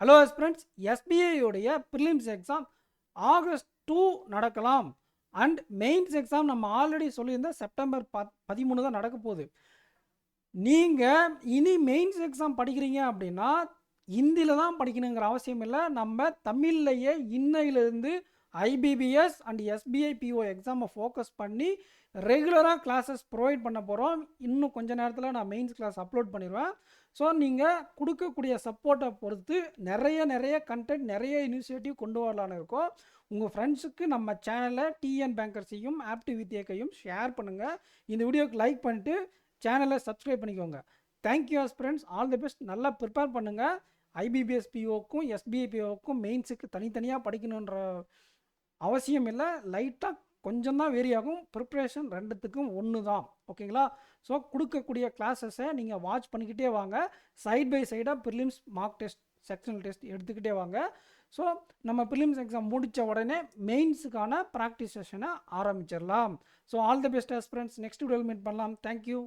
Hello friends, SBI உடைய prelims exam August 2 நடக்கலாம். And mains exam நம்ம ஆல்ரெடி சொல்லியிருந்தோம், செப்டம்பர் 13 தான் நடக்க போகுது. நீங்கள் இனி மெயின்ஸ் எக்ஸாம் படிக்கிறீங்க அப்படின்னா ஹிந்தியில் தான் படிக்கணுங்கிற அவசியம் இல்லை. நம்ம தமிழ்லையே இன்னையிலேருந்து ஐபிபிஎஸ் அண்ட் எஸ்பிஐ பிஓ எக்ஸாமை ஃபோக்கஸ் பண்ணி ரெகுலராக கிளாஸஸ் ப்ரொவைட் பண்ண போகிறோம். இன்னும் கொஞ்சம் நேரத்தில் நான் மெயின்ஸ் கிளாஸ் அப்லோட் பண்ணிடுவேன். ஸோ நீங்கள் கொடுக்கக்கூடிய சப்போர்ட்டை பொறுத்து நிறைய கண்டென்ட், நிறைய இனிஷியேட்டிவ் கொண்டு வரலான்னு இருக்கோம். உங்கள் ஃப்ரெண்ட்ஸுக்கு நம்ம சேனலில் டிஎன் பேங்கர்ஸையும் ஆப்டிவ் வித்யக்கையும் ஷேர் பண்ணுங்கள். இந்த வீடியோக்கு லைக் பண்ணிட்டு சேனலை சப்ஸ்கிரைப் பண்ணிக்கோங்க. Thank you friends, all the best. நல்லா ப்ரிப்பேர் பண்ணுங்கள். ஐபிபிஎஸ் பிஓக்கும் எஸ்பிஐ பிஓக்கும் மெயின்ஸுக்கு தனித்தனியாக படிக்கணுன்ற அவசியம் இல்லை. லைட்டாக கொஞ்சம் தான் வேரி ஆகும். ப்ரிப்ரேஷன் ரெண்டுத்துக்கும் ஒன்று தான். ஓகேங்களா? ஸோ கொடுக்கக்கூடிய கிளாஸஸை நீங்கள் வாட்ச் பண்ணிக்கிட்டே வாங்க. சைட் பை சைடாக prelims, mark test, sectional test எடுத்துக்கிட்டே வாங்க. ஸோ நம்ம ப்ரிலிம்ஸ் எக்ஸாம் முடித்த உடனே மெயின்ஸுக்கான ப்ராக்டிஸ் செஷனை ஆரம்பிச்சிடலாம். So all the best friends. Next வீடியோவில் மீட் பண்ணலாம். தேங்க்யூ.